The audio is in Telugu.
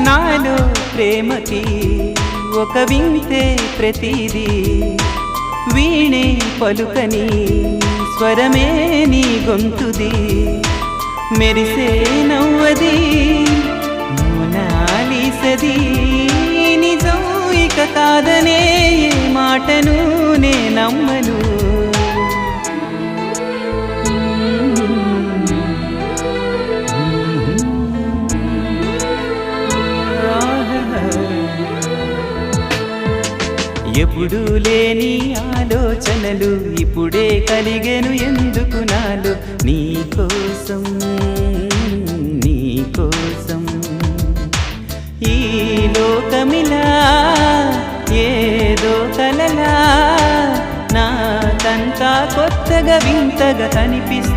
నాలో ప్రేమకి ఒక వింతే ప్రతిదీ వీణే పలుకని స్వరమే నీ గొంతుది మెరిసే నవ్వది మోనాలిసది నిజం ఇక కాదనే మాటను నే నమ్మను ఎప్పుడు లేని ఆలోచనలు ఇప్పుడే కలిగెను ఎందుకు నాలో నీకోసం నీకోసం ఈ లోకమిలా ఏదో కలలా నాకంతా కొత్తగా వింతగా కనిపిస్తుంది